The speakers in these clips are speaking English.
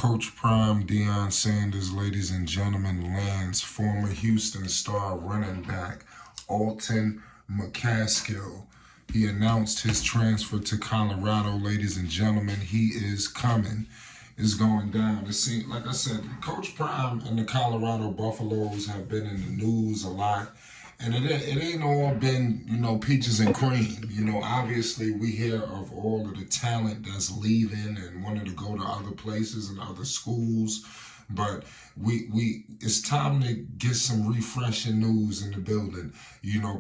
Coach Prime Deion Sanders, ladies and gentlemen, lands former Houston star running back Alton McCaskill. He announced his transfer to Colorado, ladies and gentlemen. He is coming. It's going down. It seems, like I said, Coach Prime and the Colorado Buffaloes have been in the news a lot. And it ain't all been, peaches and cream. Obviously we hear of all of the talent that's leaving and wanting to go to other places and other schools. But it's time to get some refreshing news in the building.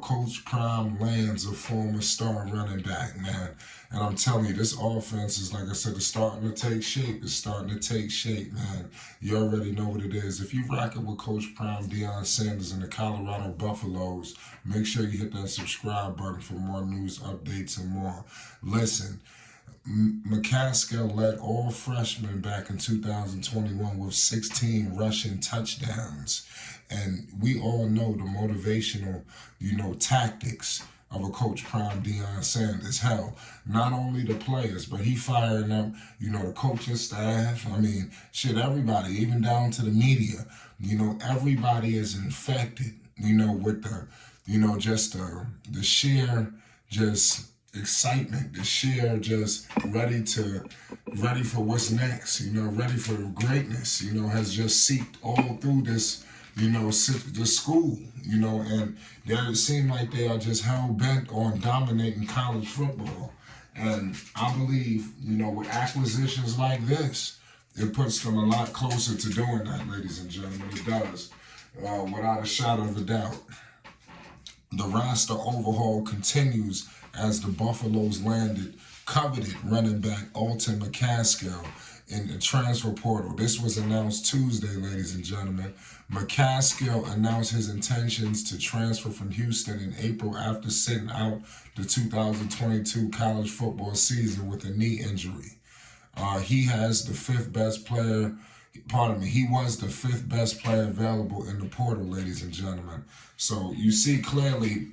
Coach Prime lands a former star running back, man. And I'm telling you, this offense is, like I said, it's starting to take shape. It's starting to take shape, man. You already know what it is. If you rock it with Coach Prime, Deion Sanders, and the Colorado Buffaloes, make sure you hit that subscribe button for more news, updates, and more. Listen, McCaskill led all freshmen back in 2021 with 16 rushing touchdowns. And we all know the motivational, tactics of a Coach Prime Deion Sanders. Hell, not only the players, but he firing up, the coaching staff. I mean, shit, everybody, even down to the media. Everybody is infected, with the, just the sheer, excitement, the sheer ready for what's next, ready for greatness, has just seeped all through this, the school, and it seems like they are just hell-bent on dominating college football. And I believe, with acquisitions like this, it puts them a lot closer to doing that, ladies and gentlemen. It does, without a shadow of a doubt. The roster overhaul continues as the Buffaloes landed coveted running back Alton McCaskill in the transfer portal. This was announced Tuesday, ladies and gentlemen. McCaskill announced his intentions to transfer from Houston in April after sitting out the 2022 college football season with a knee injury. He was the fifth best player available in the portal, ladies and gentlemen. So you see clearly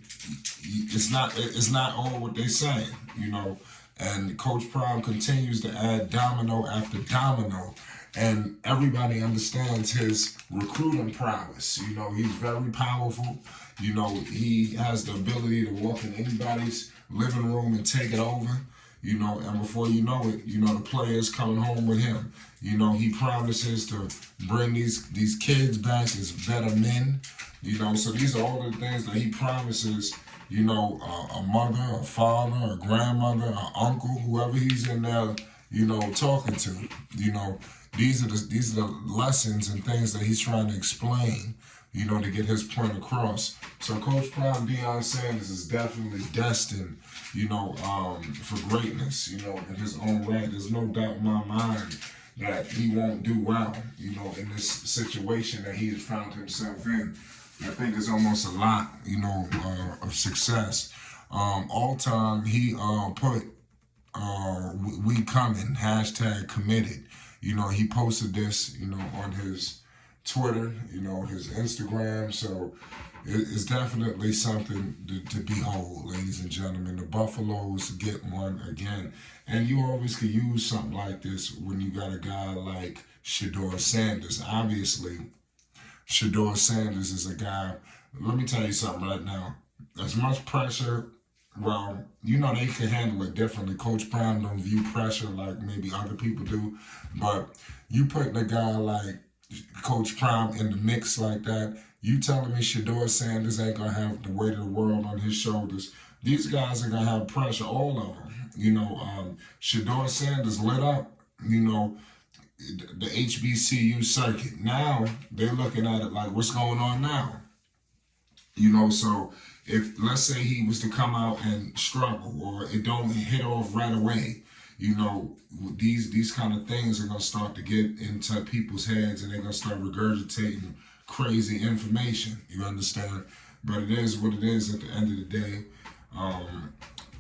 it's not all what they saying, and Coach Prime continues to add domino after domino, and everybody understands his recruiting prowess. He's very powerful. He has the ability to walk in anybody's living room and take it over. And before you know it, the players coming home with him. He promises to bring these kids back as better men. So these are all the things that he promises, a mother, a father, a grandmother, an uncle, whoever he's in there, talking to. These are the lessons and things that he's trying to explain, to get his point across. So Coach Prime Deion Sanders is definitely destined, for greatness, in his own right. There's no doubt in my mind that he won't do well, in this situation that he has found himself in. I think it's almost a lot, of success. All time, he put we coming, #committed. He posted this, on his Twitter, his Instagram. So it's definitely something to behold, ladies and gentlemen. The Buffaloes get one again. And you always could use something like this when you got a guy like Shedeur Sanders. Obviously, Shedeur Sanders is a guy, let me tell you something right now. As much pressure, well, they can handle it differently. Coach Prime don't view pressure like maybe other people do. But you putting a guy like Coach Prime in the mix like that, you telling me Shedeur Sanders ain't going to have the weight of the world on his shoulders. These guys are going to have pressure, all of them. Shedeur Sanders lit up, the HBCU circuit. Now they're looking at it like, what's going on now? So if, let's say he was to come out and struggle, or it don't hit off right away, these kind of things are going to start to get into people's heads, and they're going to start regurgitating crazy information. You understand? But it is what it is at the end of the day.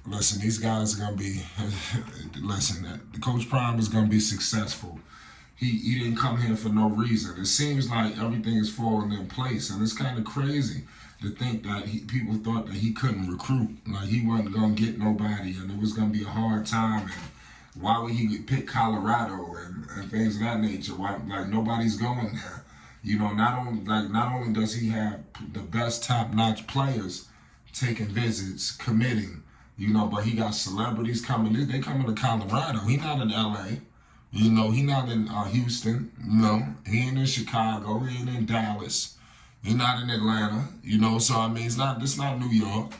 Listen, these guys are going to be, the Coach Prime is going to be successful. He didn't come here for no reason. It seems like everything is falling in place, and it's kind of crazy to think that people thought that he couldn't recruit, like he wasn't going to get nobody, and it was going to be a hard time, and Why would he pick Colorado and things of that nature? Why, like, nobody's going there. You know, not only does he have the best top-notch players taking visits, committing, you know, but he got celebrities coming. They coming to Colorado. He not in L.A. You know, he not in Houston. You know, he ain't in Chicago. He ain't in Dallas. He not in Atlanta. You know, so I mean, it's not New York.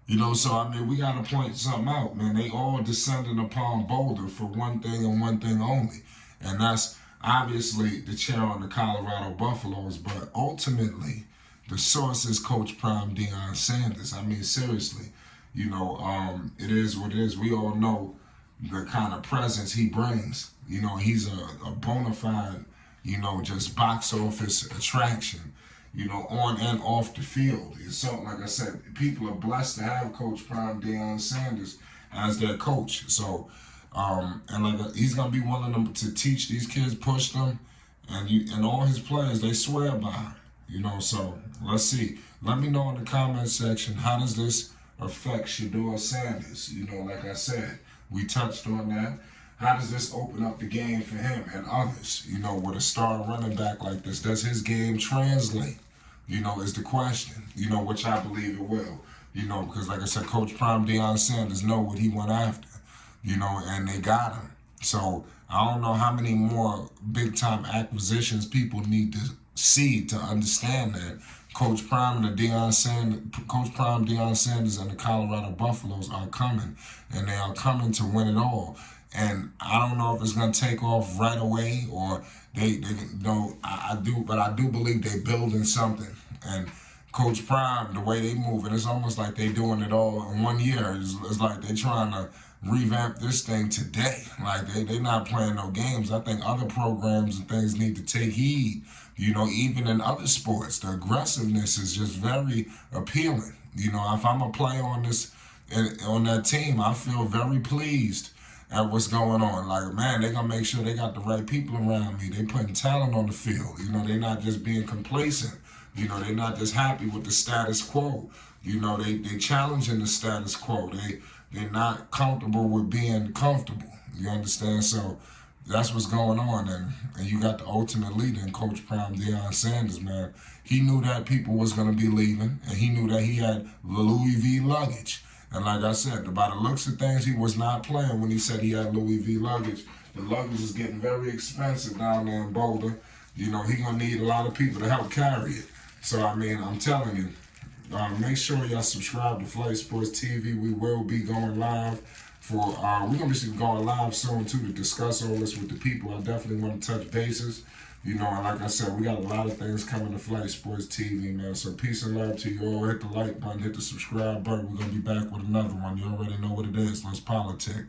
You know, so I mean, we gotta point something out, man. They all descended upon Boulder for one thing and one thing only, and that's obviously to cheer on the Colorado Buffaloes. But ultimately, the source is Coach Prime Deion Sanders. I mean, seriously, you know, it is what it is. We all know the kind of presence he brings. You know, he's a bona fide, you know, just box office attraction, you know, on and off the field. So, like I said, people are blessed to have Coach Prime Deion Sanders as their coach. So, and like he's gonna be one of them to teach these kids, push them, and all his players, they swear by him. You know, so let's see. Let me know in the comment section, how does this affect Shedeur Sanders? You know, like I said, we touched on that. How does this open up the game for him and others? You know, with a star running back like this, does his game translate? You know, is the question. You know, which I believe it will. You know, because like I said, Coach Prime Deion Sanders know what he went after. You know, and they got him. So I don't know how many more big-time acquisitions people need to see to understand that Coach Prime and Coach Prime Deion Sanders and the Colorado Buffaloes are coming, and they are coming to win it all. And I don't know if it's gonna take off right away or they don't. I do believe they're building something. And Coach Prime, the way they move, and it's almost like they're doing it all in 1 year. It's like they're trying to revamp this thing today. Like they not playing no games. I think other programs and things need to take heed. You know, even in other sports, the aggressiveness is just very appealing. You know, if I'm a player on that team, I feel very pleased at what's going on. Like, man, they gonna make sure they got the right people around me. They putting talent on the field. You know, they not just being complacent. You know, they not just happy with the status quo. You know, they challenging the status quo. They're not comfortable with being comfortable. You understand? So that's what's going on. And you got the ultimate leader in Coach Prime Deion Sanders, man. He knew that people was going to be leaving, and he knew that he had Louis V luggage. And like I said, by the looks of things, he was not playing when he said he had Louis V luggage. The luggage is getting very expensive down there in Boulder. You know, he going to need a lot of people to help carry it. So, I mean, I'm telling you, make sure y'all subscribe to Flight Sports TV. We will be going live for, we're going to be going live soon, too, to discuss all this with the people. I definitely want to touch bases. You know, and like I said, we got a lot of things coming to Flight Sports TV, man. So peace and love to you all. Hit the like button, hit the subscribe button. We're going to be back with another one. You already know what it is. Let's politic.